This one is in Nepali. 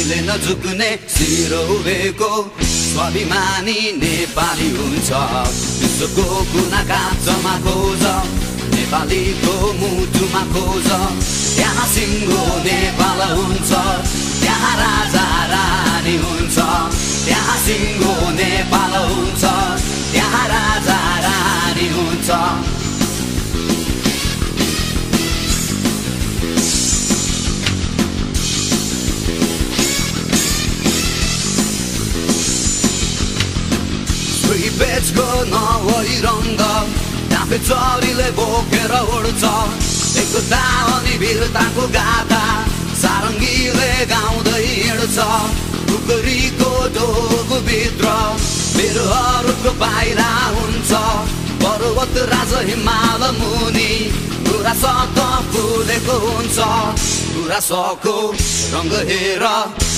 नझुक्ने सिरौरेको स्वाभिमानी नेपाली हुन्छ। विश्वको कुना काँचमा खोज नेपालीको मुटुमा खोज, त्यहाँ सिङ्गो नेपाल हुन्छ, त्यहाँ राजा रानी हुन्छ, त्यहाँ सिङ्गो नेपाल हुन्छ, त्यहाँ राजा रानी हुन्छ। बेचको नभई रङ्ग डाँफे चरीले बोकेर उड्छ, एकता अनि वीरताको गाथा सारङ्गीले गाउँदै हिँड्छ। खुकुरीको ढोगभित्र बिरुवाहरूको बाहिरा हुन्छ, पर्वत राज हिमाल मुनि गुराँसको फुलेको हुन्छ। गुराँसको रङ्ग हेर